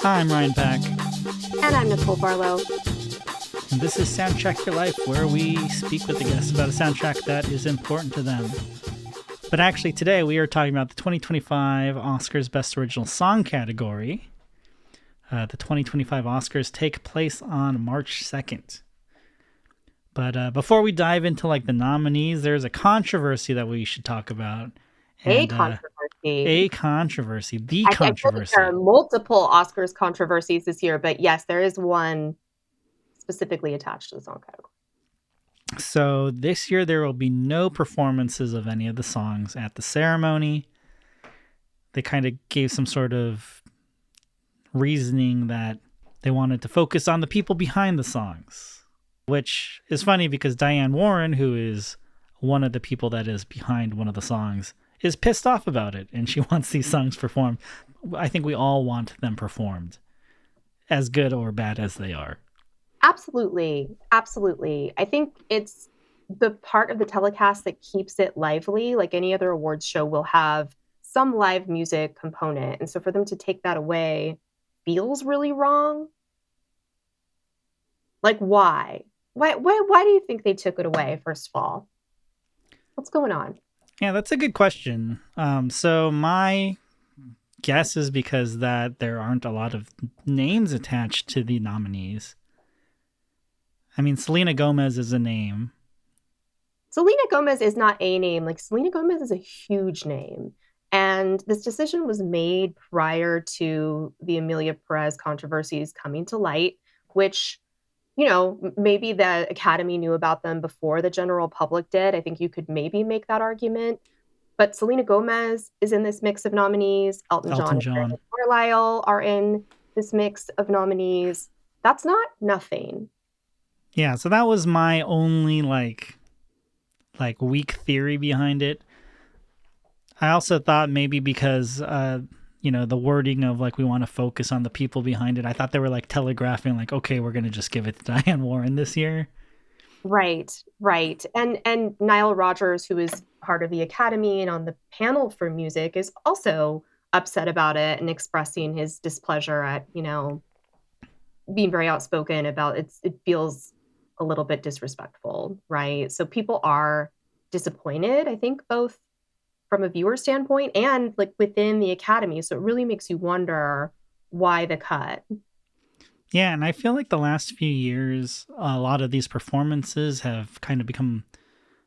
I'm Ryan Pack. And I'm Nicole Barlow. And this is Soundtrac Your Life, where we speak with the guests about a soundtrack that is important to them. But actually, today we are talking about the 2025 Oscars Best Original Song category. The 2025 Oscars take place on March 2nd. But before we dive into the nominees, there's a controversy that we should talk about. A controversy. I feel like there are multiple Oscars controversies this year, but yes, there is one specifically attached to the song category. So this year there will be no performances of any of the songs at the ceremony. They kind of gave some sort of reasoning that they wanted to focus on the people behind the songs, which is funny because Diane Warren, who is one of the people that is behind one of the songs, is pissed off about it, and she wants these songs performed. I think we all want them performed, as good or bad as they are. Absolutely. I think it's the part of the telecast that keeps it lively. Like any other awards show will have some live music component. And so for them to take that away feels really wrong. Like, why? Why do you think they took it away, first of all? What's going on? Yeah, that's a good question. So my guess is because that there aren't a lot of names attached to the nominees. I mean, Selena Gomez is a name. Selena Gomez is not a name. Like, Selena Gomez is a huge name. And this decision was made prior to the Emilia Perez controversies coming to light, which, maybe the Academy knew about them before the general public did. I think you could maybe make that argument. But Selena Gomez is in this mix of nominees. Elton John and Carlisle are in this mix of nominees. That's not nothing. Yeah, so that was my only weak theory behind it. I also thought maybe because the wording of we want to focus on the people behind it. I thought they were telegraphing okay, we're going to just give it to Diane Warren this year. Right. And Nile Rodgers, who is part of the Academy and on the panel for music, is also upset about it and expressing his displeasure at, being very outspoken about it. It feels a little bit disrespectful, right? So people are disappointed, I think, both from a viewer standpoint and within the Academy. So it really makes you wonder why the cut. Yeah, and I feel like the last few years, a lot of these performances have kind of become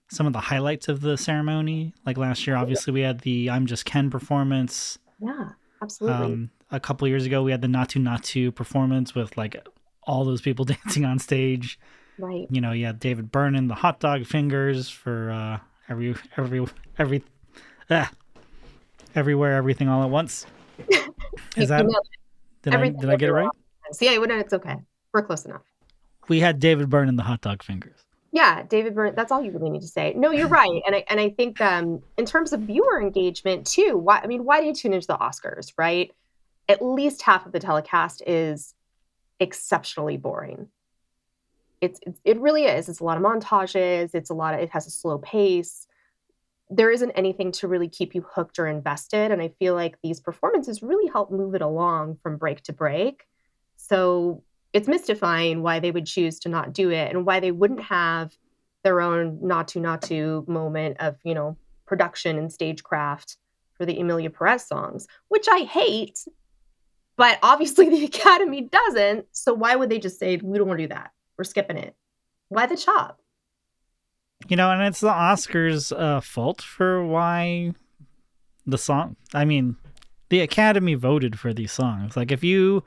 some of the highlights of the ceremony. Like last year, obviously, we had the I'm Just Ken performance. Yeah, absolutely. A couple of years ago, we had the Natu Natu performance with all those people dancing on stage. Right. You had David Byrne, the hot dog fingers for everywhere, everything all at once. Is that? Did I get it right? Yeah, it's okay. We're close enough. We had David Byrne the hot dog fingers. Yeah, David Byrne. That's all you really need to say. No, you're right, and I think in terms of viewer engagement too. Why do you tune into the Oscars? Right, at least half of the telecast is exceptionally boring. It really is. It's a lot of montages. It has a slow pace. There isn't anything to really keep you hooked or invested. And I feel like these performances really help move it along from break to break. So it's mystifying why they would choose to not do it and why they wouldn't have their own Natu moment of, production and stagecraft for the Emilia Perez songs, which I hate. But obviously the Academy doesn't. So why would they just say, we don't want to do that? We're skipping it. Why the chop? And it's the Oscars' fault for why the song. I mean, the Academy voted for these songs. If you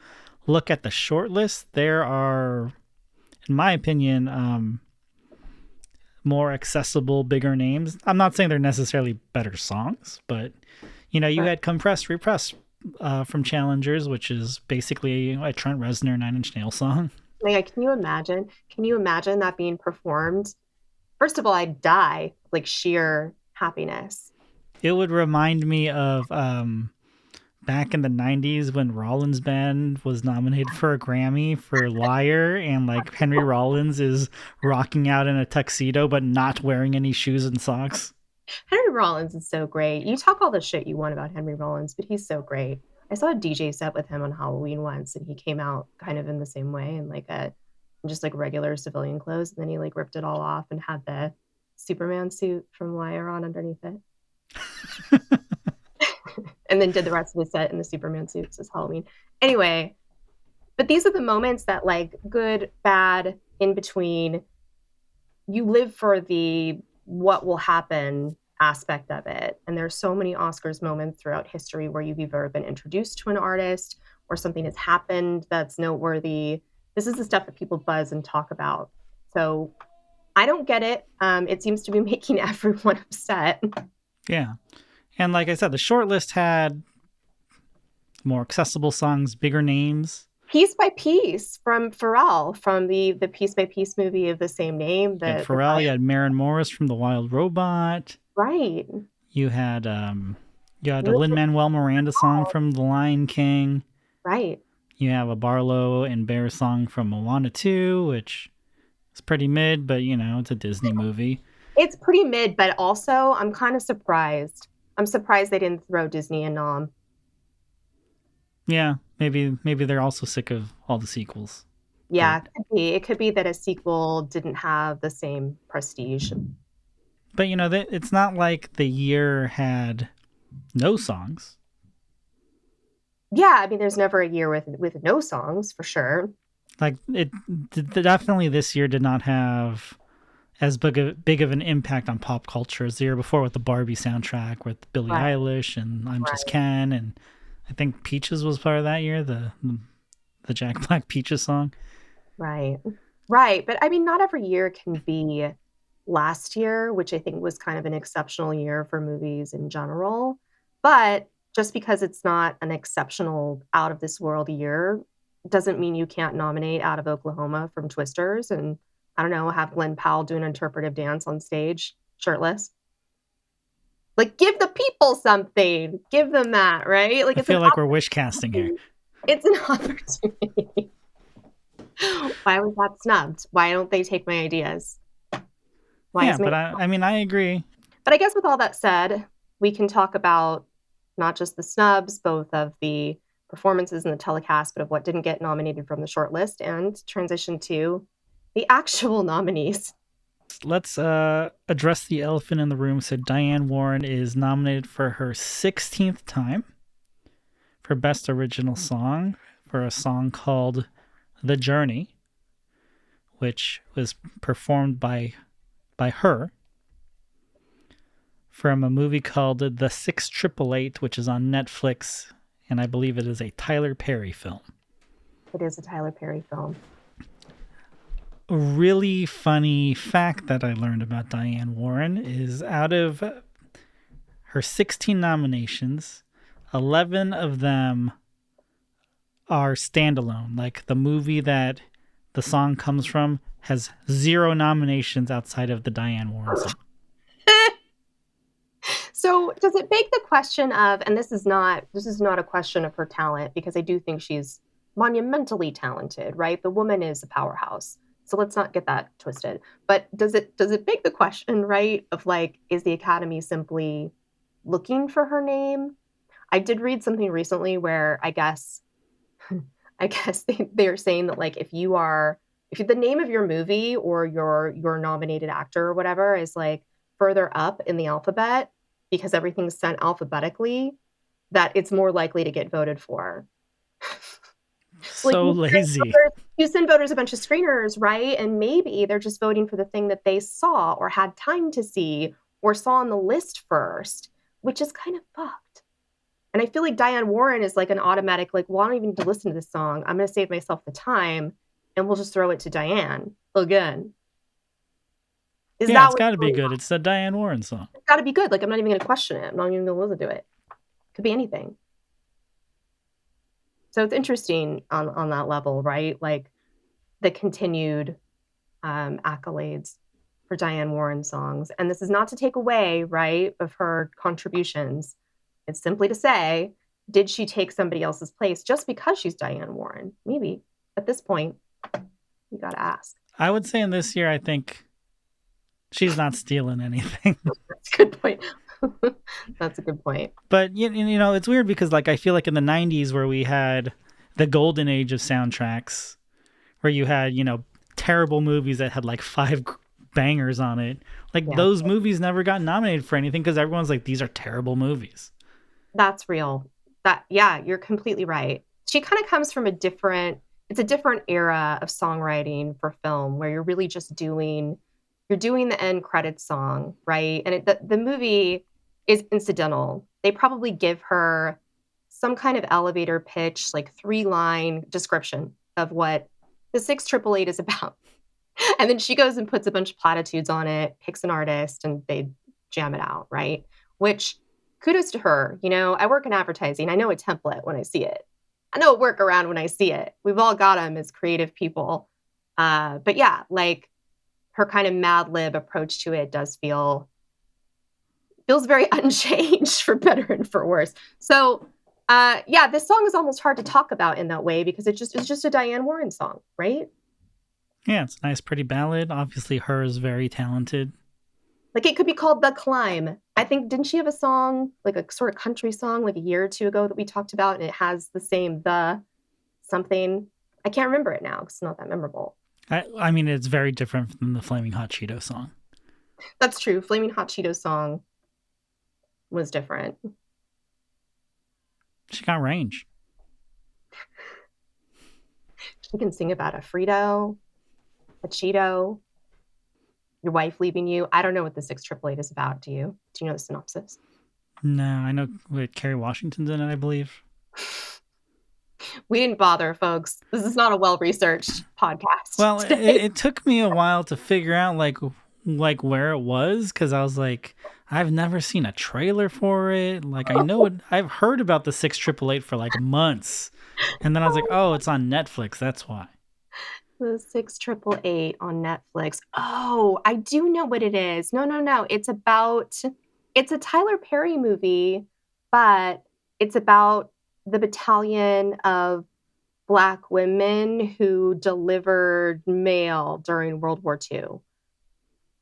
look at the short list, there are, in my opinion, more accessible, bigger names. I'm not saying they're necessarily better songs, but you had Compress Repress from Challengers, which is basically a Trent Reznor 9 Inch Nails song. Can you imagine? Can you imagine that being performed? First of all, I'd die sheer happiness. It would remind me of back in the 90s when Rollins Band was nominated for a Grammy for Liar, and Henry Rollins is rocking out in a tuxedo but not wearing any shoes and socks. Henry Rollins is so great. You talk all the shit you want about Henry Rollins, but he's so great. I saw a DJ set with him on Halloween once, and he came out kind of in the same way in like a just like regular civilian clothes, and then he like ripped it all off and had the Superman suit from Wire on underneath it. And then did the rest of the set in the Superman suits as Halloween. Anyway, but these are the moments that like good, bad, in between, you live for the what will happen aspect of it. And there's so many Oscars moments throughout history where you've either been introduced to an artist or something has happened that's noteworthy. This is the stuff that people buzz and talk about. So I don't get it. It seems to be making everyone upset. Yeah. And like I said, the short list had more accessible songs, bigger names. Piece by Piece from Pharrell, from the Piece by Piece movie of the same name. You had Pharrell, you had Maren Morris from The Wild Robot. Right. You had a Lin-Manuel Miranda song from The Lion King. Right. You have a Barlow and Bear song from Moana 2, which is pretty mid, but it's a Disney movie. It's pretty mid, but also I'm kind of surprised. I'm surprised they didn't throw Disney a nom. Yeah, maybe they're also sick of all the sequels. Yeah, it could be that a sequel didn't have the same prestige. But it's not like the year had no songs. Yeah, I mean, there's never a year with no songs, for sure. Like it definitely this year did not have as big of an impact on pop culture as the year before with the Barbie soundtrack with Billie Eilish and I'm Just Ken, and I think Peaches was part of that year, the Jack Black Peaches song. Right. But I mean, not every year can be last year, which I think was kind of an exceptional year for movies in general. But just because it's not an exceptional out of this world year doesn't mean you can't nominate Out of Oklahoma from Twisters and, I don't know, have Glenn Powell do an interpretive dance on stage shirtless. Like, give the people something. Give them that, right? Like, I feel like we're wish casting here. It's an opportunity. Why was that snubbed? Why don't they take my ideas? I agree. But I guess with all that said, we can talk about not just the snubs, both of the performances and the telecast, but of what didn't get nominated from the short list, and transition to the actual nominees. Let's address the elephant in the room. So Diane Warren is nominated for her 16th time for Best Original Song for a song called The Journey, which was performed by her from a movie called The 6888, which is on Netflix, and I believe it is a Tyler Perry film. It is a Tyler Perry film. A really funny fact that I learned about Diane Warren is out of her 16 nominations, 11 of them are standalone. Like the movie that the song comes from has 0 nominations outside of the Diane Warren song. So does it beg the question of, and this is not a question of her talent, because I do think she's monumentally talented, right? The woman is a powerhouse. So let's not get that twisted. But does it beg the question, right, of like, is the Academy simply looking for her name? I did read something recently where I guess they're saying that like if the name of your movie or your nominated actor or whatever is like further up in the alphabet because everything's sent alphabetically, that it's more likely to get voted for. So like, lazy. You send voters a bunch of screeners, right? And maybe they're just voting for the thing that they saw or had time to see or saw on the list first, which is kind of fucked. And I feel like Diane Warren is like an automatic, like, well, I don't even need to listen to this song. I'm going to save myself the time and we'll just throw it to Diane again. It's got to be good. It's the Diane Warren song. It's got to be good. Like, I'm not even going to question it. I'm not even going to listen to it. Could be anything. So it's interesting on that level, right? Like the continued accolades for Diane Warren songs. And this is not to take away, right, of her contributions. It's simply to say, did she take somebody else's place just because she's Diane Warren? Maybe. At this point, you got to ask. I would say in this year, I think she's not stealing anything. That's a good point. That's a good point. But you know, it's weird because like I feel like in the '90s where we had the golden age of soundtracks, where you had terrible movies that had like five bangers on it, like Yeah, those movies never got nominated for anything because everyone's like, these are terrible movies. that's real. Yeah, you're completely right. She kind of comes from it's a different era of songwriting for film where you're really just you're doing the end credits song, right? And the movie is incidental. They probably give her some kind of elevator pitch, like 3-line description of what the 688 is about. And then she goes and puts a bunch of platitudes on it, picks an artist, and they jam it out, right? Which kudos to her. I work in advertising. I know a template when I see it. I know a workaround when I see it. We've all got them as creative people. But yeah, like her kind of Mad Lib approach to it feels very unchanged for better and for worse. So yeah, this song is almost hard to talk about in that way because it's just a Diane Warren song, right? Yeah, it's a nice, pretty ballad. Obviously, her is very talented. Like it could be called The Climb. I think, didn't she have a song, like a sort of country song, like a year or two ago that we talked about, and it has the same the something. I can't remember it now because it's not that memorable. I mean, it's very different from the Flaming Hot Cheeto song. That's true. Flaming Hot Cheetos song was different. She got range. She can sing about a Frito, a Cheeto, your wife leaving you. I don't know what the 688 is about. Do you? Do you know the synopsis? No, I know with Kerry Washington's in it, I believe. We didn't bother, folks. This is not a well-researched podcast. Well, it took me a while to figure out like where it was because I was like, I've never seen a trailer for it. Like I know it. I've heard about the 688 for like months, and then I was like, oh, it's on Netflix. That's why. The 688 on Netflix. Oh, I do know what it is. No. It's a Tyler Perry movie, but it's about the battalion of Black women who delivered mail during World War II.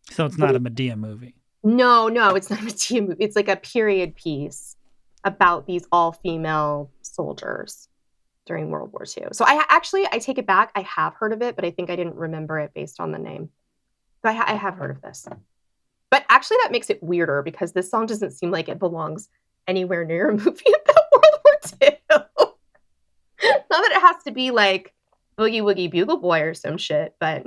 So it's not a Medea movie. No, it's not a Medea movie. It's like a period piece about these all-female soldiers during World War II. So I take it back. I have heard of it, but I think I didn't remember it based on the name. So I have heard of this. But actually that makes it weirder because this song doesn't seem like it belongs anywhere near a movie about World War II. Not that it has to be like Boogie Woogie Bugle Boy or some shit, but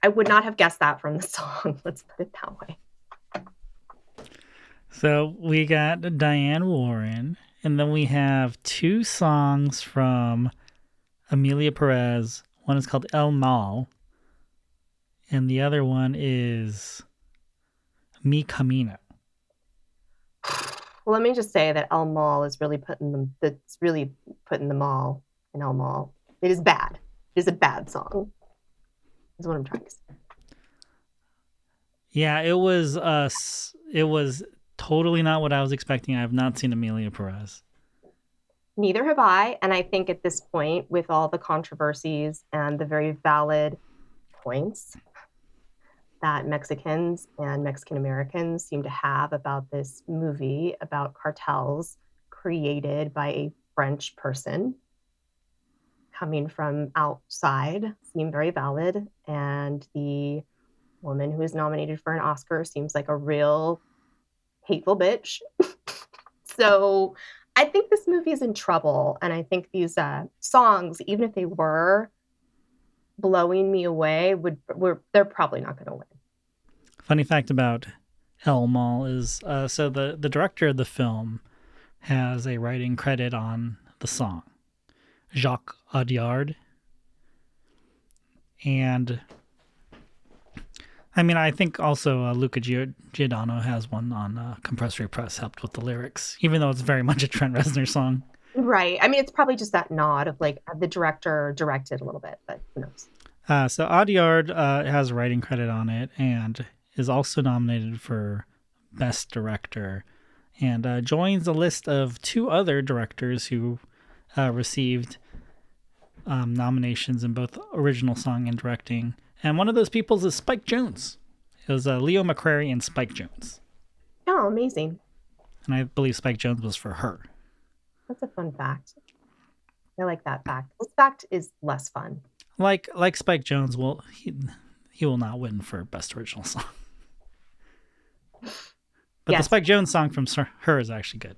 I would not have guessed that from the song. Let's put it that way. So we got Diane Warren, and then we have two songs from Emilia Perez. One is called El Mal, and the other one is Mi Camino. Well, let me just say that El Mal is really putting the mall in El Mal. It is bad. It is a bad song. Is what I'm trying to say. Yeah, it was totally not what I was expecting. I have not seen Emilia Perez. Neither have I, and I think at this point, with all the controversies and the very valid points that Mexicans and Mexican Americans seem to have about this movie about cartels created by a French person coming from outside seem very valid. And the woman who is nominated for an Oscar seems like a real hateful bitch. So I think this movie is in trouble. And I think these songs, even if they were blowing me away, they're probably not going to win. Funny fact about El Mal is so the director of the film has a writing credit on the song, Jacques Audiard. And I mean, I think also Luca Giordano has one on Compulsory Press, helped with the lyrics, even though it's very much a Trent Reznor song. Right. I mean, it's probably just that nod of like the director directed a little bit, but who knows? So Audiard has a writing credit on it and is also nominated for Best Director, and joins a list of two other directors who received nominations in both original song and directing. And one of those people is Spike Jonze. It was Leo McCrary and Spike Jonze. Oh, amazing. And I believe Spike Jones was for her. That's a fun fact. I like that fact. This fact is less fun. Like Spike Jones, he will not win for Best Original Song. But the Yes. Spike Jones song from her is actually good.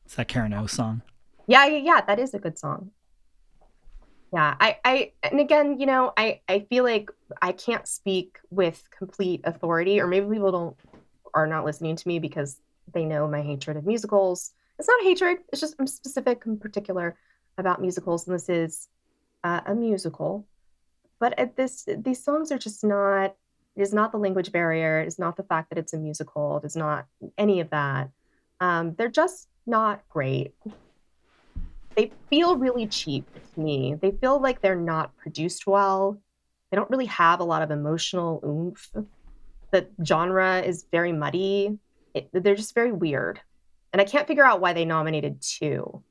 It's that Karen O song. Yeah. That is a good song. Yeah. And again, I feel like I can't speak with complete authority, or maybe people are not listening to me because they know my hatred of musicals. It's not hatred. It's just I'm specific and particular about musicals, and this is a musical. But these songs are just not. It is not the language barrier. It is not the fact that it's a musical. It is not any of that. They're just not great. They feel really cheap to me. They feel like they're not produced well. They don't really have a lot of emotional oomph. The genre is very muddy. They're just very weird. And I can't figure out why they nominated two.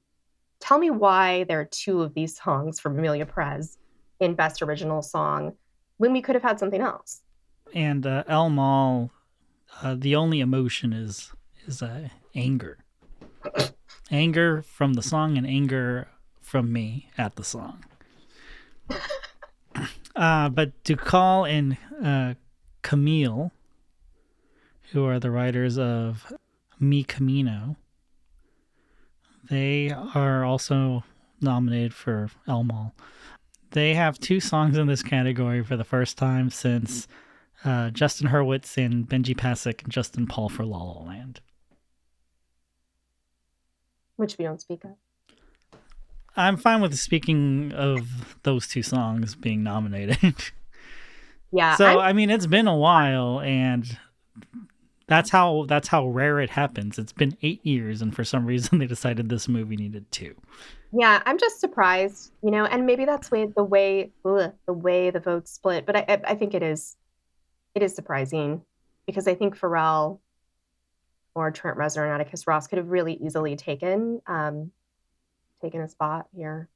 Tell me why there are two of these songs from Emilia Perez in Best Original Song when we could have had something else. And El Mal, the only emotion is anger. Anger from the song and anger from me at the song. But Ducal and Camille, who are the writers of Mi Camino, they are also nominated for El Mal. They have two songs in this category for the first time since Justin Hurwitz and Benji Pasek and Justin Paul for La La Land. Which we don't speak of. I'm fine with speaking of those two songs being nominated. Yeah. So, I mean, it's been a while, and that's how rare it happens. It's been 8 years, and for some reason they decided this movie needed two. Yeah, I'm just surprised, and maybe that's the way the votes split. But I think it is surprising because I think Pharrell or Trent Reznor and Atticus Ross could have really easily taken a spot here,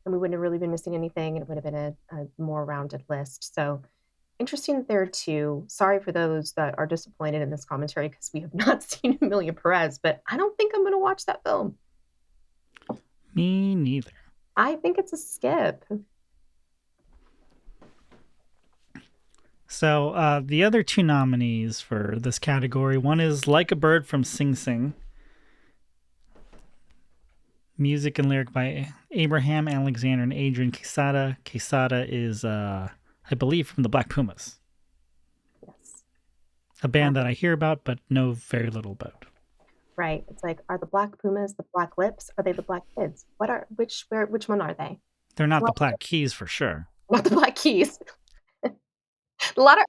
and we wouldn't have really been missing anything. It would have been a more rounded list. So interesting that there are two. Sorry for those that are disappointed in this commentary because we have not seen Emilia Perez, but I don't think I'm going to watch that film. Me neither. I think it's a skip. So the other two nominees for this category, one is Like a Bird from Sing Sing. Music and lyric by Abraham Alexander and Adrian Quesada. Quesada is, I believe, from the Black Pumas. Yes. A band that I hear about but know very little about. Right. It's like, are the Black Pumas the Black Lips? Are they the Black Kids? Which one are they? They're not the Black Keys for sure. Not the Black Keys. A lot of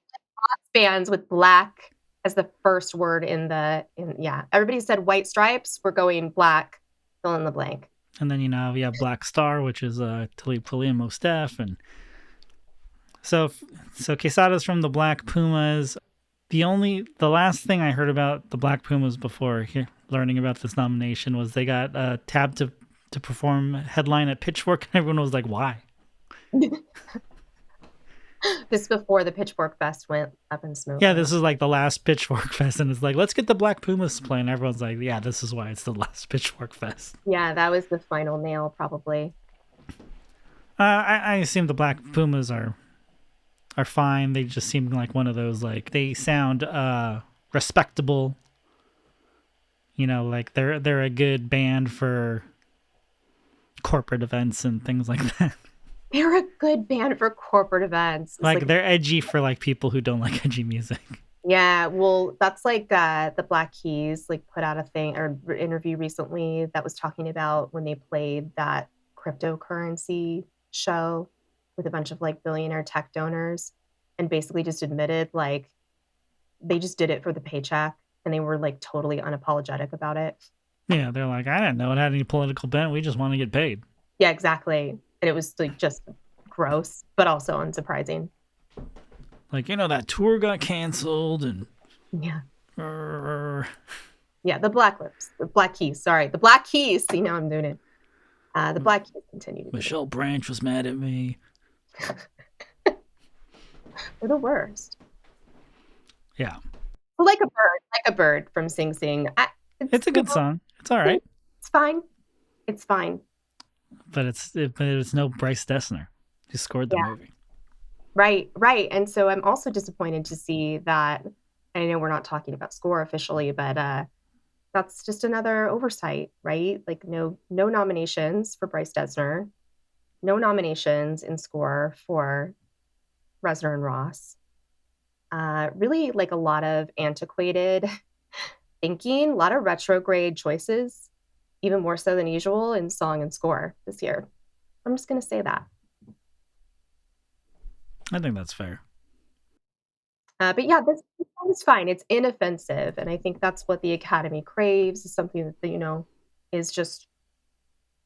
bands with black as the first word yeah. Everybody said White Stripes. We're going black. Fill in the blank. And then, you have Black Star, which is Talib Kweli and Mos Def. And so Quesada's from the Black Pumas. The last thing I heard about the Black Pumas before learning about this nomination was they got tabbed to perform headline at Pitchfork, and everyone was like, why? This is before the Pitchfork Fest went up in smoke. Yeah, this is like the last Pitchfork Fest, and it's like, let's get the Black Pumas to play, and everyone's like, yeah, this is why it's the last Pitchfork Fest. Yeah, that was the final nail, probably. I assume the Black Pumas are fine. They just seem like one of those, like, they sound respectable. Like they're a good band for corporate events and things like that. They're a good band for corporate events. Like they're edgy for like people who don't like edgy music. Yeah, well, that's like the Black Keys put out a thing or interview recently that was talking about when they played that cryptocurrency show with a bunch of billionaire tech donors, and basically just admitted they just did it for the paycheck, and they were totally unapologetic about it. Yeah, they're like, I didn't know it had any political bent. We just want to get paid. Yeah, exactly. And it was just gross, but also unsurprising. Like, that tour got canceled and yeah. Yeah, the Black Keys. Sorry, the Black Keys. See, now I'm doing it. The Black Keys continue. Michelle Branch was mad at me. They're the worst. Yeah. Like a bird from Sing Sing. It's a good song. It's all right. It's fine. It's fine. But it's no Bryce Dessner who scored the movie. Right. And so I'm also disappointed to see that. I know we're not talking about score officially, but that's just another oversight, right? Like no nominations for Bryce Dessner, no nominations in score for Reznor and Ross. Really like a lot of antiquated thinking, a lot of retrograde choices, even more so than usual in song and score this year. I'm just going to say that. I think that's fair. But yeah, this song is fine. It's inoffensive. And I think that's what the Academy craves, is something that, is just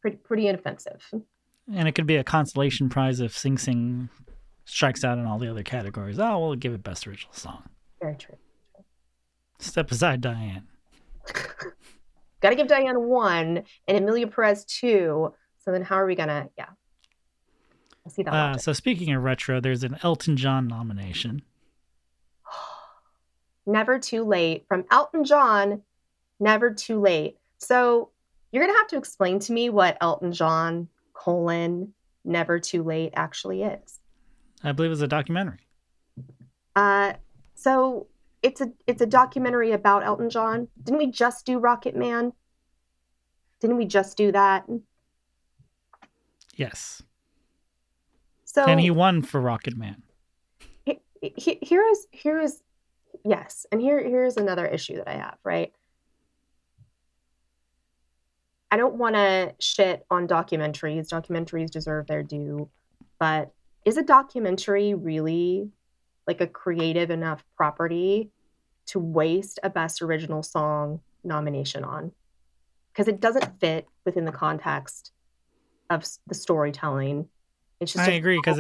pretty inoffensive. And it could be a consolation prize if Sing Sing strikes out in all the other categories. Oh, we'll give it Best Original Song. Very true. Step aside, Diane. Got to give Diane 1 and Emilia Perez 2. So then how are we going to, I see that logic. So speaking of retro, there's an Elton John nomination. Never Too Late from Elton John, Never Too Late. So you're going to have to explain to me what Elton John, Never Too Late actually is. I believe it's a documentary. So it's a documentary about Elton John. Didn't we just do Rocket Man? Didn't we just do that? Yes. So and he won for Rocket Man. Here is yes, and here's another issue that I have, right? I don't want to shit on documentaries. Documentaries deserve their due, but is a documentary really like a creative enough property to waste a Best Original Song nomination on? Because it doesn't fit within the context of the storytelling. It's just I agree, because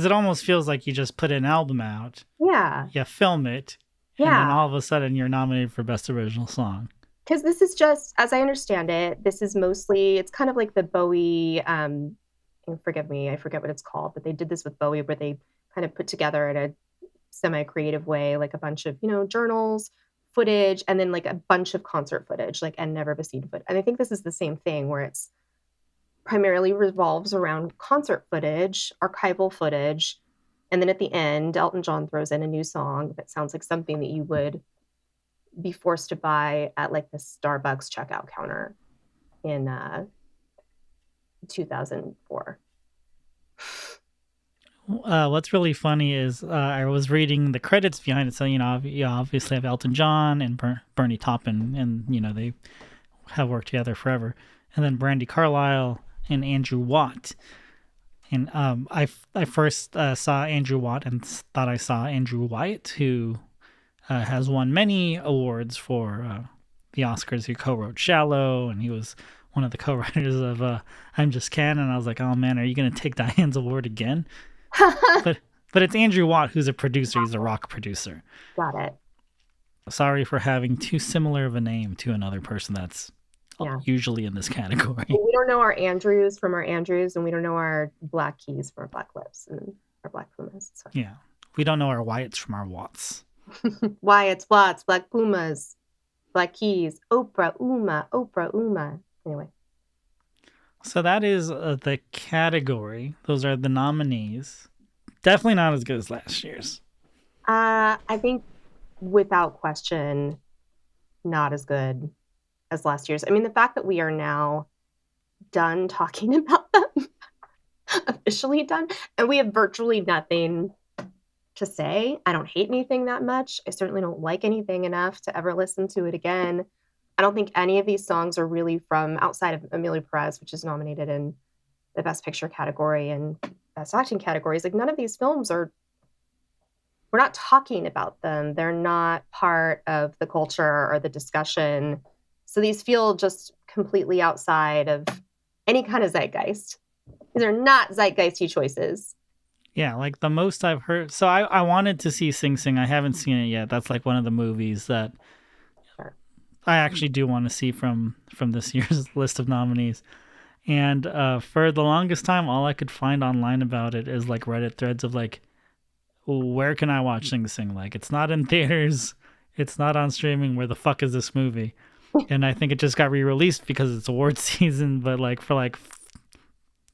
it almost feels like you just put an album out. Yeah. You film it. Yeah. And then all of a sudden you're nominated for Best Original Song. Because this is just, as I understand it, this is mostly, it's kind of like the Bowie, forgive me, I forget what it's called, but they did this with Bowie where they kind of put together in a semi-creative way, like a bunch of, journals, footage, and then like a bunch of concert footage, like, and never seen footage. And I think this is the same thing where it's primarily revolves around concert footage, archival footage, and then at the end, Elton John throws in a new song that sounds like something that you would be forced to buy at like the Starbucks checkout counter in 2004. What's really funny is I was reading the credits behind it. So, you obviously have Elton John and Bernie Taupin, and, they have worked together forever. And then Brandy Carlisle and Andrew Watt. And I first saw Andrew Watt and thought I saw Andrew Wyatt, who has won many awards for the Oscars. He co-wrote Shallow, and he was one of the co-writers of I'm Just Ken. And I was like, oh man, are you going to take Diane's award again? but it's Andrew Watt, who's a producer. He's a rock producer. Got it. Sorry for having too similar of a name to another person that's usually in this category. We don't know our Andrews from our Andrews, and we don't know our Black Keys from our Black Lips and our Black Pumas. So. Yeah. We don't know our Wyatts from our Watts. Wyatts, Watts, Black Pumas, Black Keys, Oprah, Uma. Anyway. So that is the category. Those are the nominees. Definitely not as good as last year's. I think without question, not as good as last year's. I mean, the fact that we are now done talking about them, officially done, and we have virtually nothing to say. I don't hate anything that much. I certainly don't like anything enough to ever listen to it again. I don't think any of these songs are really from outside of Emilia Perez, which is nominated in the Best Picture category and Best Acting categories. Like, none of these films we're not talking about them. They're not part of the culture or the discussion. So these feel just completely outside of any kind of zeitgeist. These are not zeitgeisty choices. Yeah, like the most I've heard. So I wanted to see Sing Sing. I haven't seen it yet. That's like one of the movies that I actually do want to see from this year's list of nominees. And for the longest time, all I could find online about it is like Reddit threads of like, where can I watch Sing Sing? Like, it's not in theaters, it's not on streaming. Where the fuck is this movie? And I think it just got re-released because it's award season. But like for like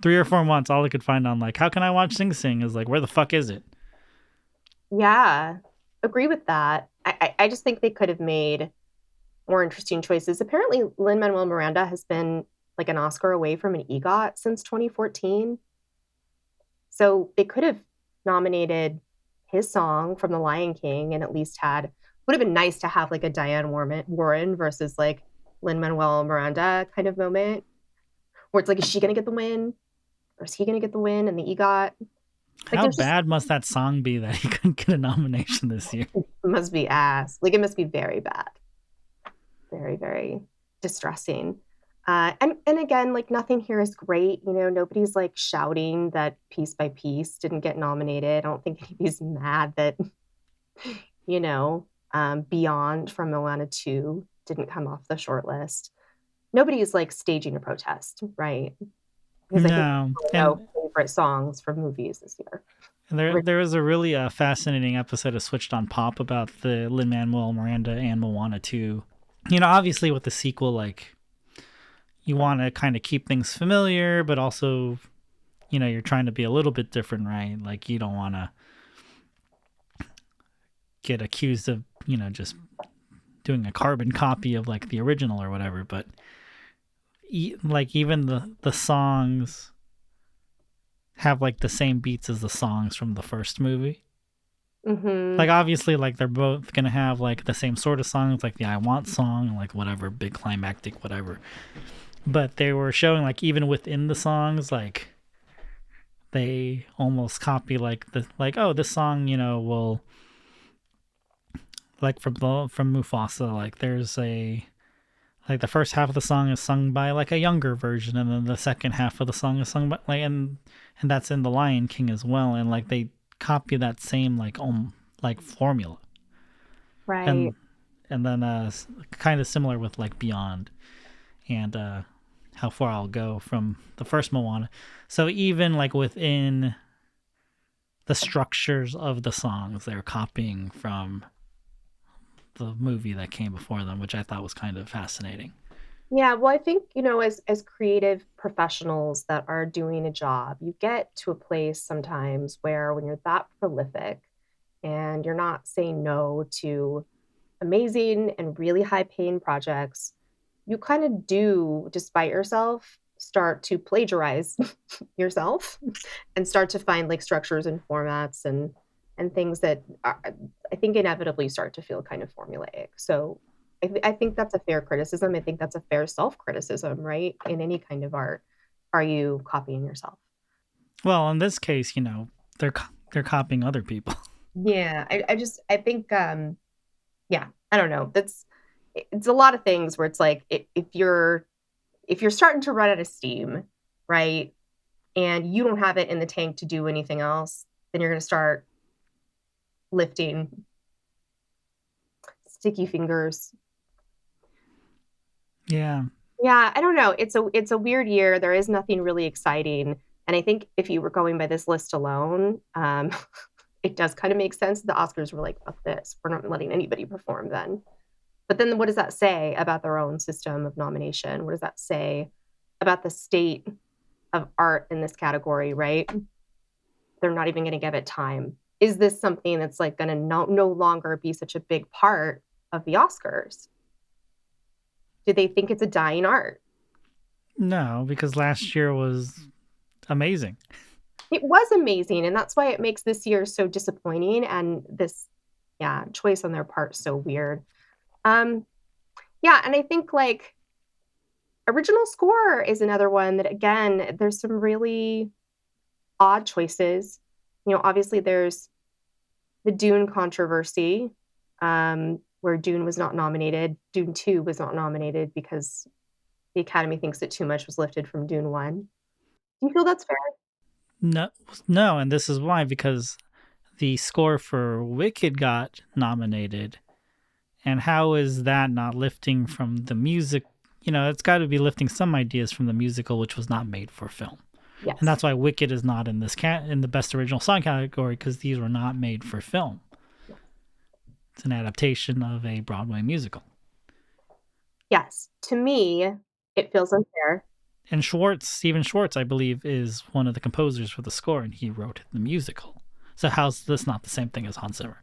3 or 4 months, all I could find on like, how can I watch Sing Sing is like, where the fuck is it? Yeah, agree with that. I just think they could have made more interesting choices. Apparently, Lin-Manuel Miranda has been like an Oscar away from an EGOT since 2014. So they could have nominated his song from The Lion King and at least would have been nice to have like a Diane Warren versus like Lin-Manuel Miranda kind of moment where it's like, is she going to get the win? Or is he going to get the win in the EGOT? Like, How bad must that song be that he couldn't get a nomination this year? It must be ass. Like, it must be very bad. Very, very distressing. And again, like nothing here is great. You know, nobody's like shouting that Piece by Piece didn't get nominated. I don't think anybody's mad that, you know, Beyond from Moana 2 didn't come off the short list. Nobody's like staging a protest, right? Because No, I think favorite songs for movies this year. And there was a really fascinating episode of Switched on Pop about the Lin-Manuel Miranda and Moana 2. You know, obviously with the sequel, like, you want to kind of keep things familiar, but also, you know, you're trying to be a little bit different, right? Like, you don't want to get accused of, you know, just doing a carbon copy of like the original or whatever. But like even the songs have like the same beats as the songs from the first movie. Mm-hmm. Like obviously, like they're both gonna have like the same sort of songs, like the "I Want" song, and like whatever big climactic whatever. But they were showing like even within the songs, like they almost copy like oh, this song, you know, will like from Mufasa, like there's a like the first half of the song is sung by like a younger version, and then the second half of the song is sung by like and that's in The Lion King as well, and like they copy that same like formula, Right. And then kind of similar with like Beyond and How Far I'll Go from the first Moana. So even like within the structures of the songs, they're copying from the movie that came before them, which I thought was kind of fascinating. Yeah, well, I think, you know, as creative professionals that are doing a job, you get to a place sometimes where when you're that prolific and you're not saying no to amazing and really high paying projects, you kind of do, despite yourself, start to plagiarize yourself and start to find like structures and formats and things that I think inevitably start to feel kind of formulaic. So I think that's a fair criticism. I think that's a fair self-criticism, right? In any kind of art, are you copying yourself? Well, in this case, you know, they're copying other people. Yeah, I think yeah, I don't know. It's a lot of things where it's like if you're starting to run out of steam, right? And you don't have it in the tank to do anything else, then you're going to start lifting sticky fingers. Yeah. Yeah, I don't know. It's a weird year. There is nothing really exciting. And I think if you were going by this list alone, it does kind of make sense. The Oscars were like, fuck this. We're not letting anybody perform then. But then what does that say about their own system of nomination? What does that say about the state of art in this category, right? They're not even going to give it time. Is this something that's like going to no longer be such a big part of the Oscars? Do they think it's a dying art? No, because last year was amazing. It was amazing, and that's why it makes this year so disappointing and this choice on their part so weird. Yeah, and I think like original score is another one that again, there's some really odd choices. You know, obviously there's the Dune controversy, where Dune was not nominated. Dune 2 was not nominated because the Academy thinks that too much was lifted from Dune 1. Do you feel that's fair? No, and this is why, because the score for Wicked got nominated. And how is that not lifting from the music? You know, it's got to be lifting some ideas from the musical, which was not made for film. Yes. And that's why Wicked is not in this in the best original song category, because these were not made for film. It's an adaptation of a Broadway musical. Yes. To me, it feels unfair. And Stephen Schwartz, I believe, is one of the composers for the score, and he wrote the musical. So how's this not the same thing as Hans Zimmer?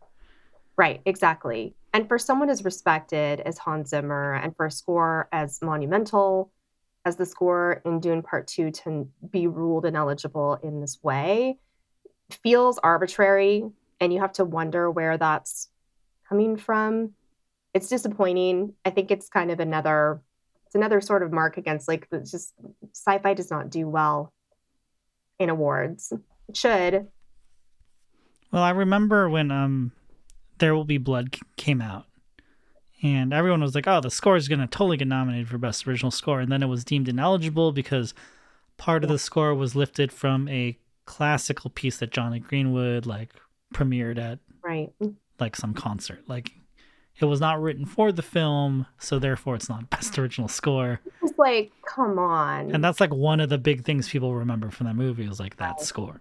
Right, exactly. And for someone as respected as Hans Zimmer, and for a score as monumental as the score in Dune Part 2 to be ruled ineligible in this way, feels arbitrary, and you have to wonder where that's coming from. It's disappointing. I think it's kind of another sort of mark against, like, it's just sci-fi does not do well in awards. It should. Well, I remember when There Will Be Blood came out, and everyone was like, oh, the score is going to totally get nominated for Best Original Score. And then it was deemed ineligible because part of the score was lifted from a classical piece that Johnny Greenwood premiered at some concert. It was not written for the film, so therefore it's not Best Original Score. It's like, come on. And that's one of the big things people remember from that movie was that score.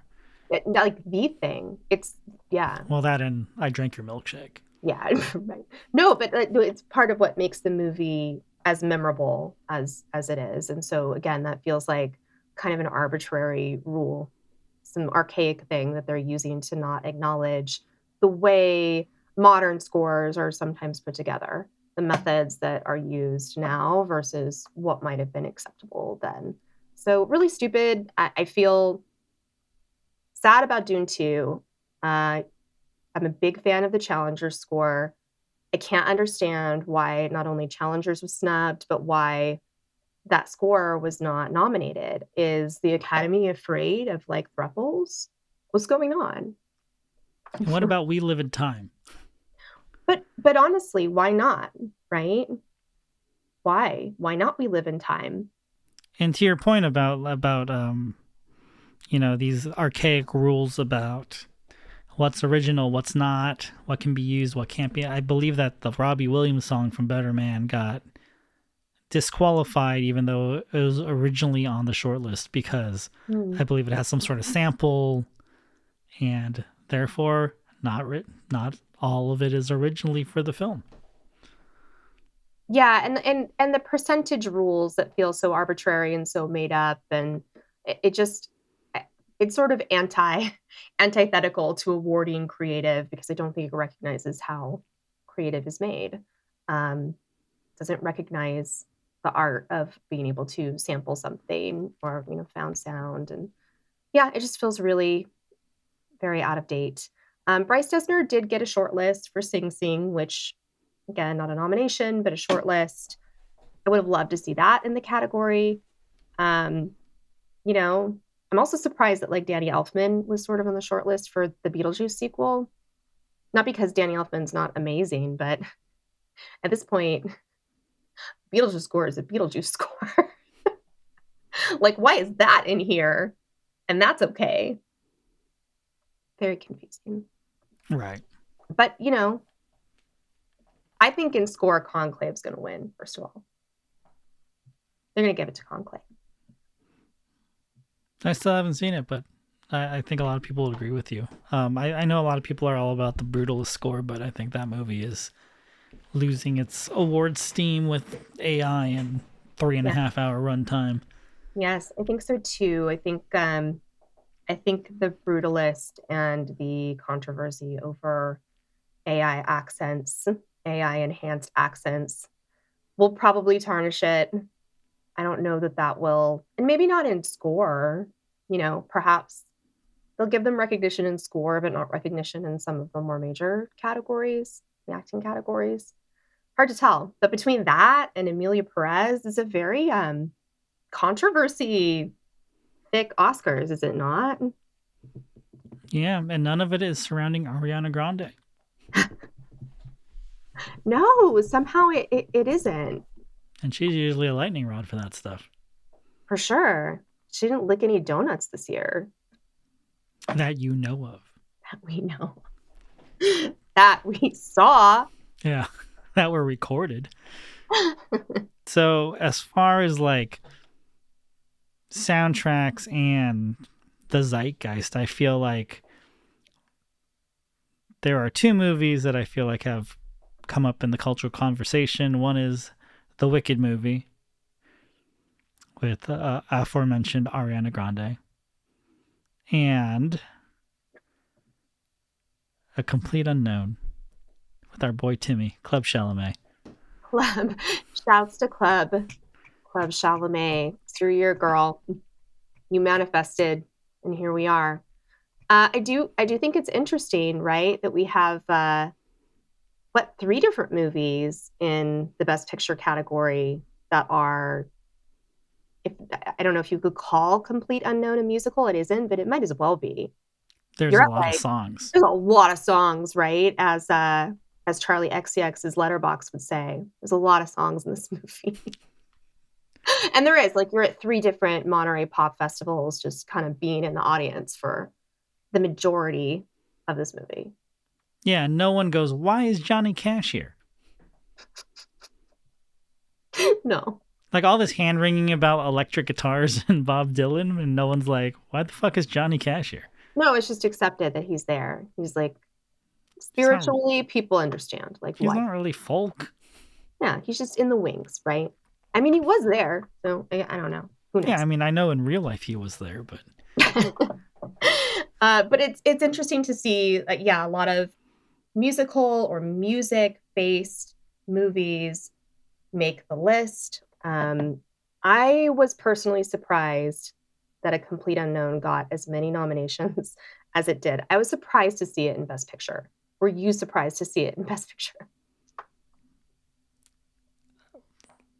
The thing. It's, yeah. Well, that and I Drank Your Milkshake. Yeah, right. No, but it's part of what makes the movie as memorable as it is. And so, again, that feels like kind of an arbitrary rule, some archaic thing that they're using to not acknowledge the way modern scores are sometimes put together, the methods that are used now versus what might have been acceptable then. So really stupid. I feel sad about Dune 2. I'm a big fan of the Challengers score. I can't understand why not only Challengers was snubbed, but why that score was not nominated. Is the Academy afraid of thruples? What's going on? And what about We Live in Time? But honestly, why not? Right? Why not We Live in Time? And to your point about these archaic rules about what's original, what's not, what can be used, what can't be. I believe that the Robbie Williams song from Better Man got disqualified even though it was originally on the shortlist because I believe it has some sort of sample, and therefore not all of it is originally for the film. Yeah, and the percentage rules that feel so arbitrary and so made up, and it's sort of antithetical to awarding creative, because I don't think it recognizes how creative is made. Doesn't recognize the art of being able to sample something or found sound, and yeah, it just feels really very out of date. Bryce Dessner did get a short list for Sing Sing, which again, not a nomination, but a short list. I would have loved to see that in the category. I'm also surprised that Danny Elfman was sort of on the short list for the Beetlejuice sequel. Not because Danny Elfman's not amazing, but at this point, Beetlejuice score is a Beetlejuice score. Why is that in here? And that's okay. Very confusing. Right. But, I think in score, Conclave's going to win, first of all. They're going to give it to Conclave. I still haven't seen it, but I think a lot of people would agree with you. I know a lot of people are all about the Brutalist score, but I think that movie is losing its award steam with AI and 3.5 hour runtime. Yes, I think so too. I think the Brutalist and the controversy over AI enhanced accents will probably tarnish it. I don't know that will, and maybe not in score, perhaps they'll give them recognition in score, but not recognition in some of the more major categories, the acting categories. Hard to tell. But between that and Emilia Perez is a very controversy thick Oscars, is it not? Yeah, and none of it is surrounding Ariana Grande. No, somehow it isn't. And she's usually a lightning rod for that stuff. For sure. She didn't lick any donuts this year. That you know of. That we know. That we saw. Yeah, that were recorded. So as far as soundtracks and the zeitgeist, I feel like there are two movies that I feel like have come up in the cultural conversation. One is the Wicked movie with aforementioned Ariana Grande, and A Complete Unknown with our boy Timmy, Club Chalamet. Club. Shouts to Club Chalamet. It's your year, girl. You manifested, and here we are. I do think it's interesting, right, that we have 3 different movies in the Best Picture category that are, I don't know if you could call Complete Unknown a musical. It isn't, but it might as well be. There's a lot of songs. There's a lot of songs, right? As Charlie XCX's Letterbox would say, there's a lot of songs in this movie. And there is, like, you're at 3 different Monterey Pop Festivals, just kind of being in the audience for the majority of this movie. Yeah, no one goes, why is Johnny Cash here? No. Like, all this hand-wringing about electric guitars and Bob Dylan, and no one's like, why the fuck is Johnny Cash here? No, it's just accepted that he's there. He's like, spiritually, people understand. Like, he's not really folk. Yeah, he's just in the wings, right? I mean, he was there, so I don't know. Who knows? Yeah, I mean, I know in real life he was there, but... but it's interesting to see, a lot of musical or music-based movies make the list. I was personally surprised that A Complete Unknown got as many nominations as it did. I was surprised to see it in Best Picture. Were you surprised to see it in Best Picture?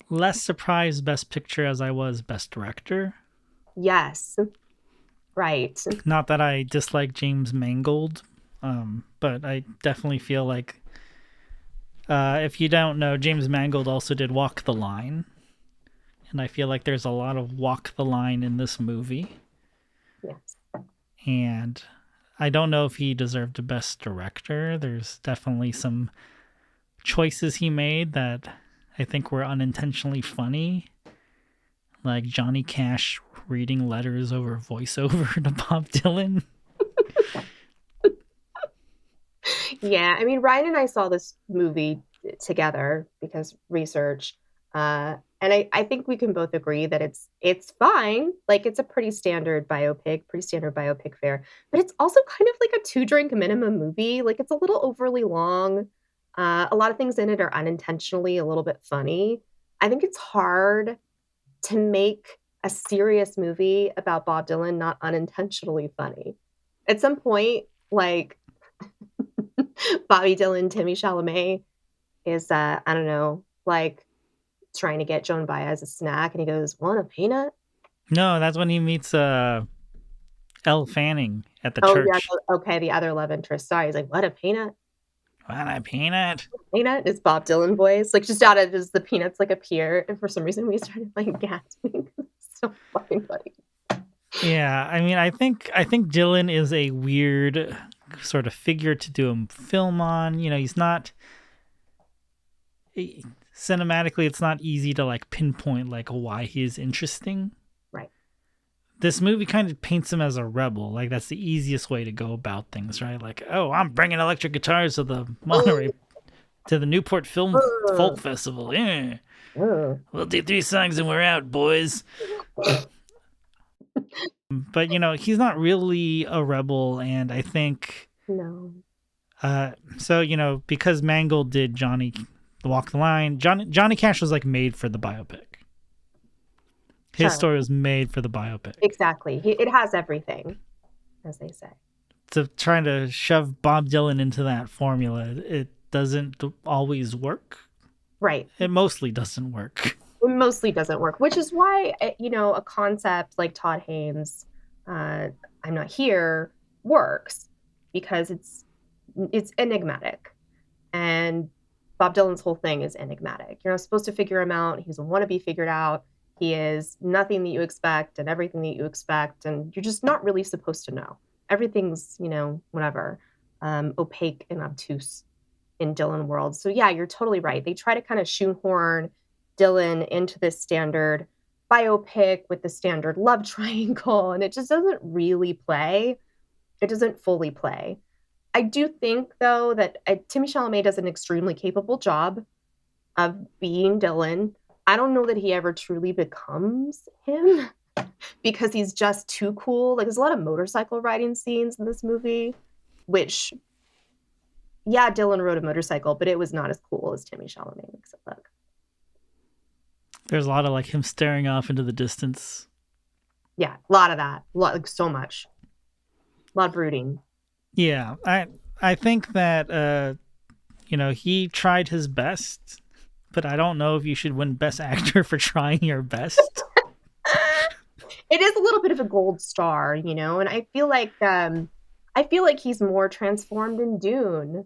Less surprised Best Picture as I was Best Director. Yes. Right. Not that I dislike James Mangold, but I definitely feel like if you don't know, James Mangold also did Walk the Line. And I feel like there's a lot of Walk the Line in this movie. Yes. And I don't know if he deserved a Best Director. There's definitely some choices he made that I think were unintentionally funny. Like Johnny Cash reading letters over voiceover to Bob Dylan. Yeah, I mean, Ryan and I saw this movie together because research. And I think we can both agree that it's fine. Like, it's a pretty standard biopic fare. But it's also kind of like a 2-drink minimum movie. Like, it's a little overly long. A lot of things in it are unintentionally a little bit funny. I think it's hard to make a serious movie about Bob Dylan not unintentionally funny. At some point, like, Bobby Dylan, Timmy Chalamet is, I don't know, like, trying to get Joan Baez a snack, and he goes, "Want a peanut?" No, that's when he meets Elle Fanning at the church. Yeah, okay, the other love interest. Sorry, he's like, "What a peanut?" Want a peanut? Peanut is Bob Dylan voice, like, just out of just the peanuts like appear, and for some reason we started like gasping. It's so fucking funny. Yeah, I mean, I think Dylan is a weird sort of figure to do a film on. You know, he's not cinematically. It's not easy to like pinpoint like why he is interesting. Right. This movie kind of paints him as a rebel. Like, that's the easiest way to go about things, right? Like, oh, I'm bringing electric guitars to the Monterey, to the Newport Film Folk Festival. Yeah. We'll do 3 songs and we're out, boys. But, you know, he's not really a rebel, and I think... No. So, you know, because Mangold did Johnny Walk the Line, Johnny Cash was, like, made for the biopic. His story was made for the biopic. Exactly. It has everything, as they say. So trying to shove Bob Dylan into that formula, it doesn't always work. Right. It mostly doesn't work. It mostly doesn't work, which is why, you know, a concept like Todd Haynes' I'm Not Here works, because it's enigmatic. And Bob Dylan's whole thing is enigmatic. You're not supposed to figure him out. He doesn't want to be figured out. He is nothing that you expect and everything that you expect, and you're just not really supposed to know. Everything's, you know, whatever, opaque and obtuse in Dylan world. So yeah, you're totally right. They try to kind of shoehorn Dylan into this standard biopic with the standard love triangle, and it just doesn't really play. It doesn't fully play. I do think, though, that Timothée Chalamet does an extremely capable job of being Dylan. I don't know that he ever truly becomes him because he's just too cool. Like, there's a lot of motorcycle riding scenes in this movie, which, yeah, Dylan rode a motorcycle, but it was not as cool as Timothée Chalamet makes it look. There's a lot of like him staring off into the distance. Yeah, a lot of that. Like so much. A lot of brooding. Yeah, I think that he tried his best, but I don't know if you should win Best Actor for trying your best. It is a little bit of a gold star, and I feel like he's more transformed in Dune.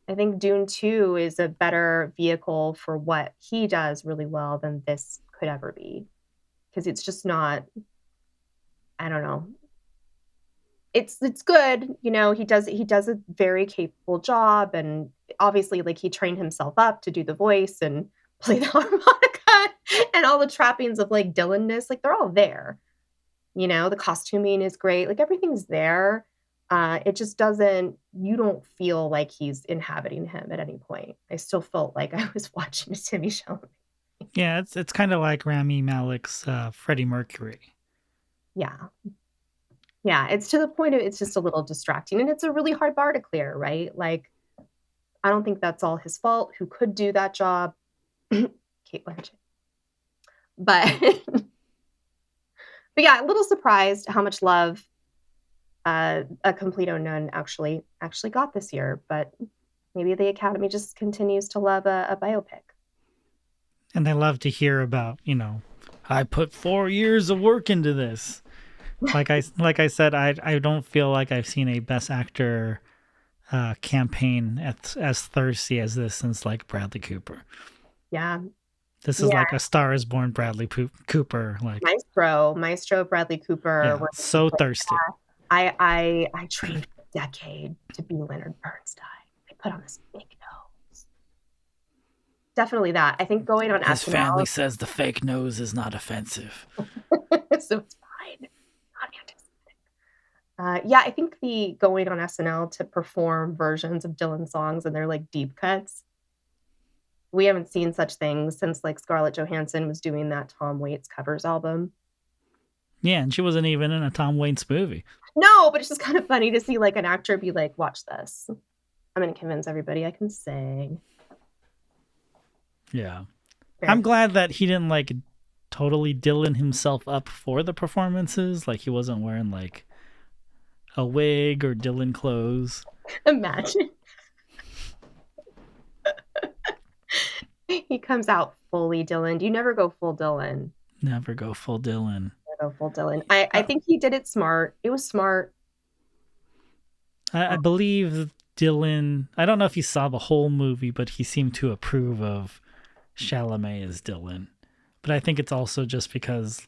I think Dune 2 is a better vehicle for what he does really well than this could ever be. Because it's just not, I don't know. It's good, he does a very capable job, and obviously like he trained himself up to do the voice and play the harmonica and all the trappings of like Dylan-ness, like they're all there. The costuming is great, like everything's there. It just doesn't, you don't feel like he's inhabiting him at any point. I still felt like I was watching a Timothée Chalamet. Yeah, it's kind of like Rami Malek's Freddie Mercury. Yeah. Yeah, it's to the point of it's just a little distracting, and it's a really hard bar to clear, right? Like, I don't think that's all his fault. Who could do that job? Kate Blanchett. But yeah, a little surprised how much love A Complete Unknown actually got this year, but maybe the Academy just continues to love a biopic. And they love to hear about, I put 4 years of work into this. Like I said, I don't feel like I've seen a Best Actor campaign as thirsty as this since like Bradley Cooper. Yeah. This is like A Star Is Born Bradley Cooper. Like Maestro Bradley Cooper. Yeah, so thirsty. I trained for a decade to be Leonard Bernstein. I put on this big nose. Definitely that. I think going on His SNL, family says the fake nose is not offensive. so it's fine. Not anti-Semitic. Yeah, I think the going on SNL to perform versions of Dylan songs and they're like deep cuts. We haven't seen such things since like Scarlett Johansson was doing that Tom Waits covers album. Yeah, and she wasn't even in a Tom Waits movie. No, but it's just kind of funny to see like an actor be like, watch this. I'm going to convince everybody I can sing. Yeah. I'm glad that he didn't like totally Dylan himself up for the performances. Like he wasn't wearing like a wig or Dylan clothes. Imagine. He comes out fully Dylan. Do you never go full Dylan? Never go full Dylan. Never go full Dylan. I think he did it smart. It was smart. I believe Dylan, I don't know if he saw the whole movie, but he seemed to approve of Chalamet as Dylan. But I think it's also just because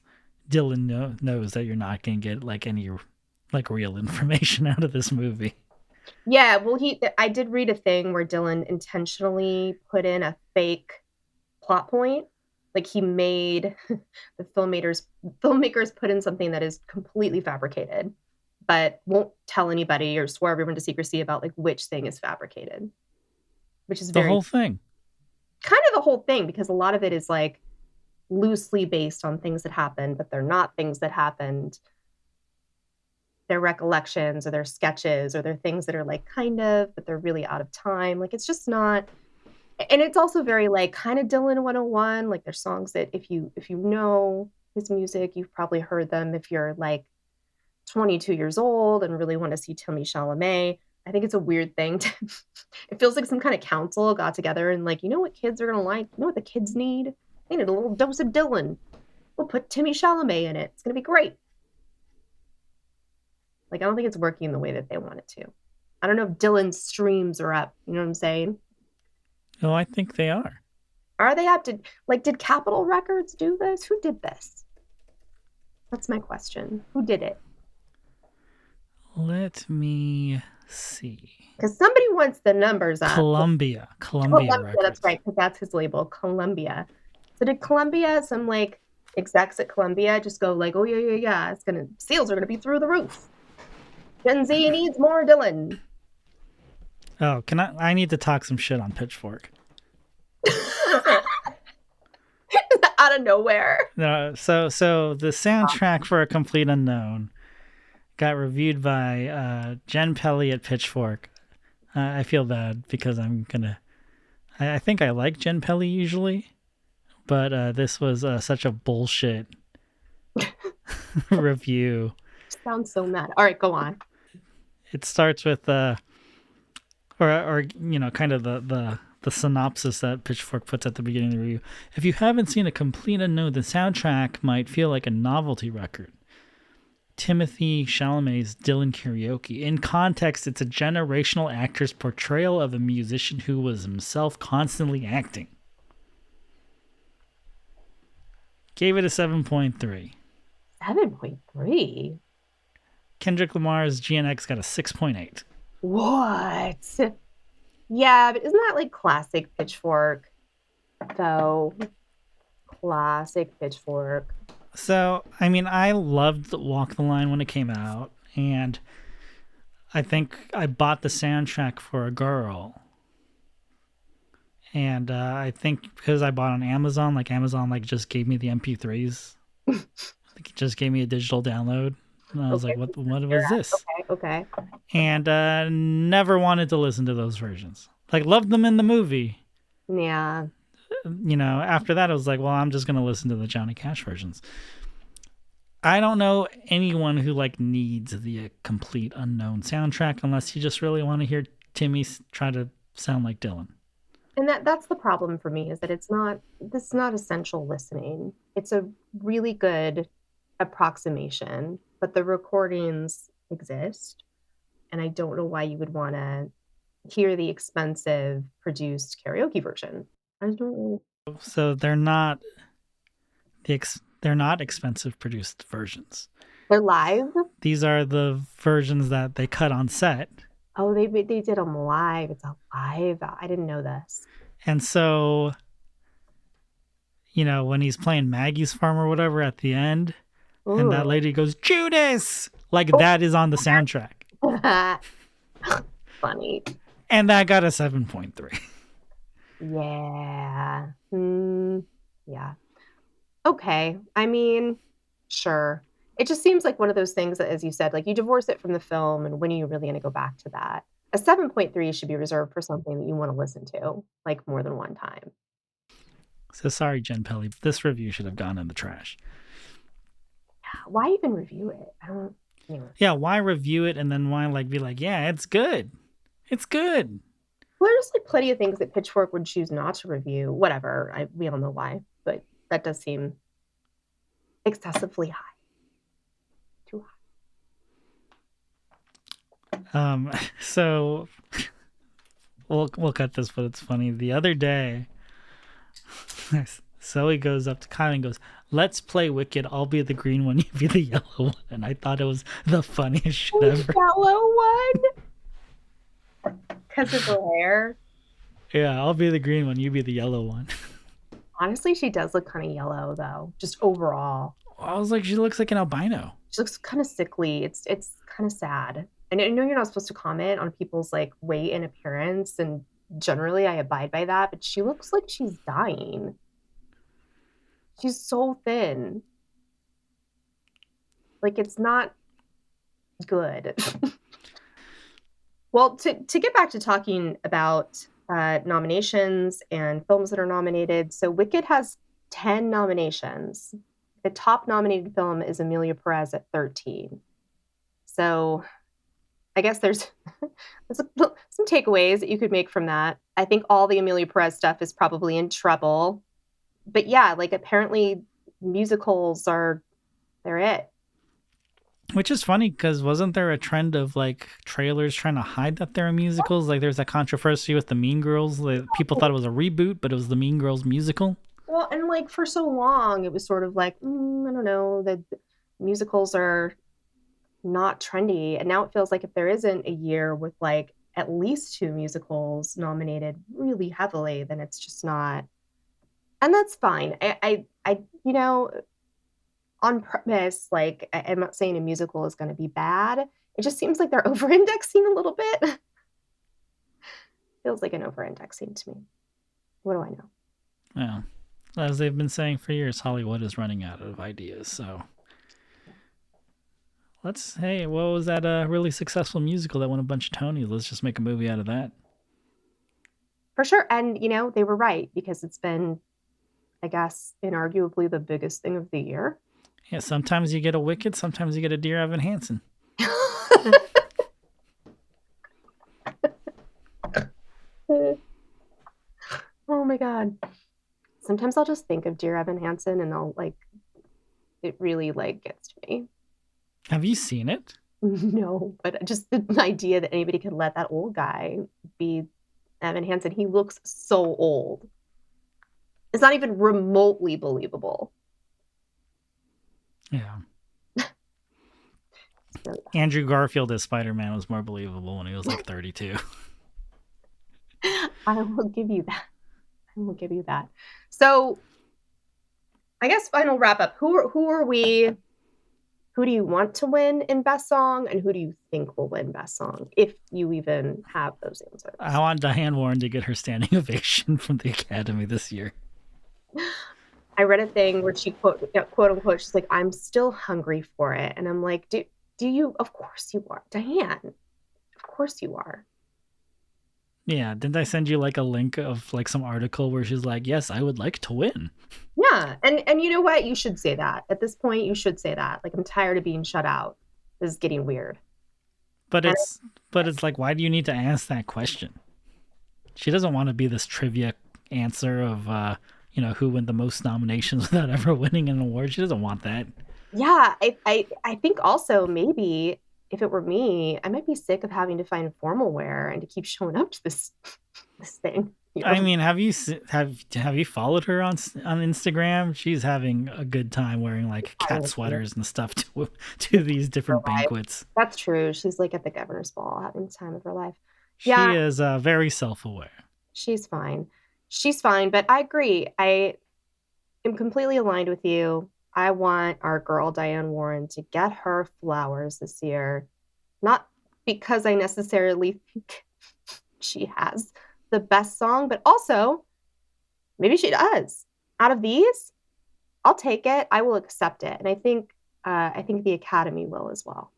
Dylan knows that you're not going to get like any like real information out of this movie. Yeah, well, I did read a thing where Dylan intentionally put in a fake plot point. Like he made the filmmakers put in something that is completely fabricated, but won't tell anybody or swear everyone to secrecy about like which thing is fabricated, which is the whole thing. Kind of the whole thing, because a lot of it is like loosely based on things that happened, but they're not things that happened. Their recollections or their sketches or their things that are like kind of, but they're really out of time. Like it's just not, and it's also very like kind of Dylan 101. Like there's songs that if you know his music, you've probably heard them if you're like 22 years old and really want to see Timothée Chalamet. I think it's a weird thing. It feels like some kind of council got together and like, you know what kids are going to like? You know what the kids need? They need a little dose of Dylan. We'll put Timothée Chalamet in it. It's going to be great. Like, I don't think it's working the way that they want it to. I don't know if Dylan's streams are up. You know what I'm saying? Oh, I think they are. Are they up? Did Capitol Records do this? Who did this? That's my question. Who did it? Let me see. Because somebody wants the numbers up. Columbia Records. That's right, because that's his label, Columbia. So did Columbia some like execs at Columbia just go like, oh yeah, sales are gonna be through the roof. Gen Z needs more Dylan. Oh, I need to talk some shit on Pitchfork. Out of nowhere. So the soundtrack for A Complete Unknown got reviewed by Jen Pelly at Pitchfork. I feel bad because I think I like Jen Pelly usually, but this was such a bullshit review. Sounds so mad. All right, go on. It starts with or kind of the synopsis that Pitchfork puts at the beginning of the review. If you haven't seen A Complete Unknown, the soundtrack might feel like a novelty record. Timothy Chalamet's Dylan Karaoke. In context, it's a generational actor's portrayal of a musician who was himself constantly acting. Gave it a 7.3. 7.3? Kendrick Lamar's GNX got a 6.8. What? Yeah, but isn't that like classic Pitchfork, though? Classic Pitchfork. So, I mean, I loved Walk the Line when it came out, and I think I bought the soundtrack for a girl. And I think because I bought on Amazon, like Amazon just gave me the MP3s. It just gave me a digital download. And I was like, what was this? Okay. And never wanted to listen to those versions. Like, loved them in the movie. Yeah. After that, I was like, well, I'm just going to listen to the Johnny Cash versions. I don't know anyone who needs the Complete Unknown soundtrack unless you just really want to hear Timmy try to sound like Dylan. And that's the problem for me, is that this is not essential listening. It's a really good approximation, but the recordings exist, and I don't know why you would want to hear the expensive produced karaoke version. I just don't know. So they're not expensive produced versions. They're live? These are the versions that they cut on set. Oh, they did them live. It's a live. I didn't know this. And so, when he's playing Maggie's Farm or whatever at the end, ooh, and that lady goes, Judas! That is on the soundtrack. Funny. And that got a 7.3. Yeah. Yeah. Okay. I mean, sure. It just seems like one of those things that, as you said, you divorce it from the film, and when are you really going to go back to that? A 7.3 should be reserved for something that you want to listen to, more than one time. So sorry, Jen Pelly. This review should have gone in the trash. Why even review it? I don't. Anyway. Yeah, why review it and then why be like, yeah, it's good. It's good. Well, there's plenty of things that Pitchfork would choose not to review. Whatever. We don't know why, but that does seem excessively high. Too high. So we'll cut this, but it's funny. The other day, Zoe goes up to Kylie and goes, let's play Wicked. I'll be the green one, you be the yellow one. And I thought it was the funniest shit ever. Yellow one? Because of her hair? Yeah, I'll be the green one, you be the yellow one. Honestly, she does look kind of yellow, though. Just overall. I was like, she looks like an albino. She looks kind of sickly. It's kind of sad. And I know you're not supposed to comment on people's weight and appearance, and generally I abide by that, but she looks like she's dying. She's so thin. It's not good. Well, to get back to talking about nominations and films that are nominated, so Wicked has 10 nominations. The top nominated film is Emilia Perez at 13. So I guess there's some takeaways that you could make from that. I think all the Emilia Perez stuff is probably in trouble. But yeah, apparently musicals they're it. Which is funny because wasn't there a trend of trailers trying to hide that they're musicals? There's that controversy with the Mean Girls. People thought it was a reboot, but it was the Mean Girls musical. Well, and for so long, it was sort of I don't know, the musicals are not trendy. And now it feels like if there isn't a year with at least 2 musicals nominated really heavily, then it's just not. And that's fine. I on purpose. Like, I'm not saying a musical is going to be bad. It just seems like they're over-indexing a little bit. Feels like an over-indexing to me. What do I know? Well, as they've been saying for years, Hollywood is running out of ideas. So hey, what was that really successful musical that won a bunch of Tonys? Let's just make a movie out of that. For sure. And, they were right, because it's been, I guess, inarguably the biggest thing of the year. Yeah, sometimes you get a Wicked, sometimes you get a Dear Evan Hansen. Oh my God. Sometimes I'll just think of Dear Evan Hansen and it really gets to me. Have you seen it? No, but just the idea that anybody could let that old guy be Evan Hansen. He looks so old. It's not even remotely believable. Yeah. Andrew Garfield as Spider-Man was more believable when he was like 32. I will give you that. So I guess final wrap up. Who are we? Who do you want to win in Best Song, and who do you think will win Best Song, if you even have those answers? I want Diane Warren to get her standing ovation from the Academy this year. I read a thing where she quote unquote, she's like, "I'm still hungry for it," and I'm like, do you? Of course you are, Diane. Of course you are. Yeah, didn't I send you a link of some article where she's like, "Yes, I would like to win." Yeah, and you know what? You should say that. At this point, you should say that. I'm tired of being shut out. This is getting weird. But it's like, why do you need to ask that question? She doesn't want to be this trivia answer of who won the most nominations without ever winning an award. She doesn't want that. Yeah, I think also maybe if it were me, I might be sick of having to find formal wear and to keep showing up to this thing. I mean, have you followed her on Instagram? She's having a good time wearing cat sweaters and stuff to these different banquets. That's true. She's at the governor's ball having the time of her life. She is very self-aware. She's fine. But I agree. I am completely aligned with you. I want our girl Diane Warren to get her flowers this year, not because I necessarily think she has the best song, but also maybe she does. Out of these, I'll take it. I will accept it, and I think the Academy will as well.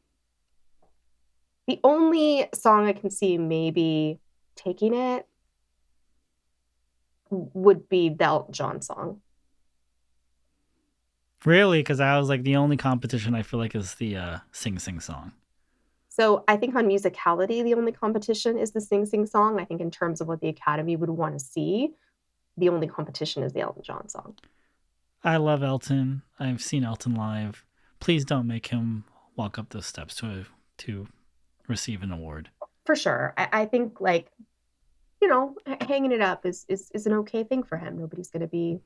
The only song I can see maybe taking it would be the Elton John song. Really? Because I was the only competition I feel is the Sing Sing song. So I think on musicality, the only competition is the Sing Sing song. I think in terms of what the Academy would want to see, the only competition is the Elton John song. I love Elton. I've seen Elton live. Please don't make him walk up those steps to receive an award. For sure. I think hanging it up is an okay thing for him. Nobody's going to be,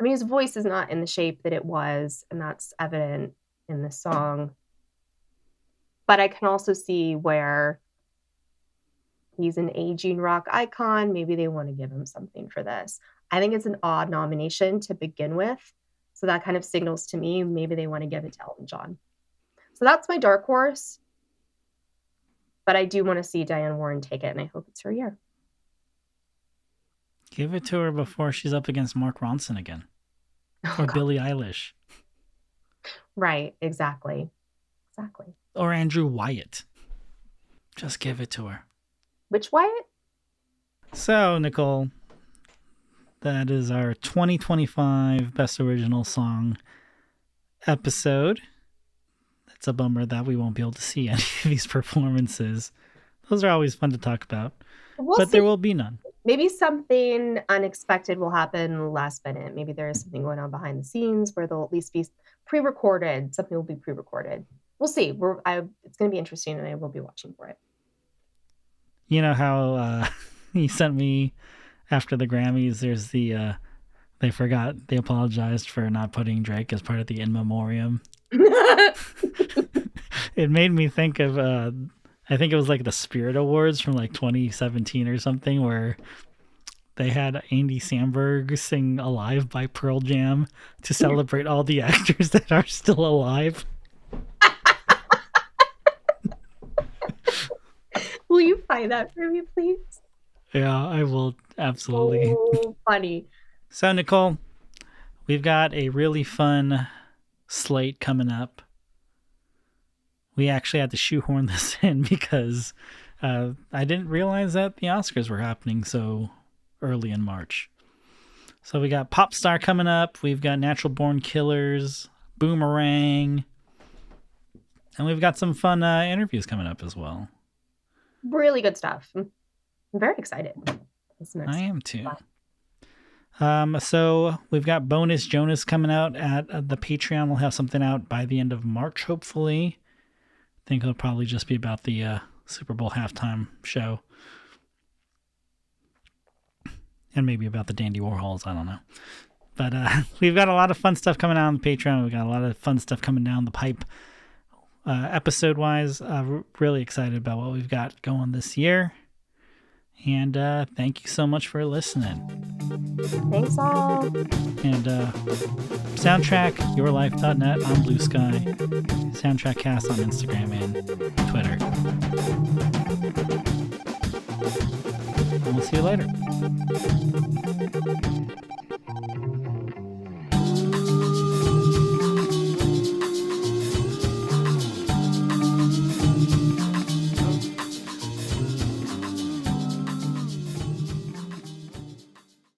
his voice is not in the shape that it was, and that's evident in the song. But I can also see where he's an aging rock icon. Maybe they want to give him something for this. I think it's an odd nomination to begin with. So that kind of signals to me maybe they want to give it to Elton John. So that's my dark horse. But I do want to see Diane Warren take it, and I hope it's her year. Give it to her before she's up against Mark Ronson again. Or Billie Eilish. Right, exactly. Or Andrew Wyatt. Just give it to her. Which Wyatt? So, Nicole, that is our 2025 Best Original Song episode. It's a bummer that we won't be able to see any of these performances. Those are always fun to talk about. But there will be none. Maybe something unexpected will happen last minute. Maybe there is something going on behind the scenes where they'll at least be pre-recorded. Something will be pre-recorded. We'll see. It's going to be interesting, and I will be watching for it. You know how he sent me after the Grammys, there's the they apologized for not putting Drake as part of the In Memoriam. It made me think of I think it was the Spirit Awards from 2017 or something, where they had Andy Samberg sing Alive by Pearl Jam to celebrate all the actors that are still alive. Will you find that for me, please? Yeah, I will. Absolutely. So funny. So, Nicole, we've got a really fun slate coming up. We actually had to shoehorn this in because I didn't realize that the Oscars were happening so early in March. So we got Pop Star coming up. We've got Natural Born Killers, Boomerang, and we've got some fun interviews coming up as well. Really good stuff. I'm very excited. I am too. So we've got Bonus Jonas coming out at the Patreon. We'll have something out by the end of March, hopefully. I think it'll probably just be about the Super Bowl halftime show. And maybe about the Dandy Warhols. I don't know. But we've got a lot of fun stuff coming out on the Patreon. We've got a lot of fun stuff coming down the pipe. Episode-wise, really excited about what we've got going this year. And thank you so much for listening. Thanks all. And Soundtrac, yourlife.net on Blue Sky. Soundtrac Cast on Instagram and Twitter. And we'll see you later.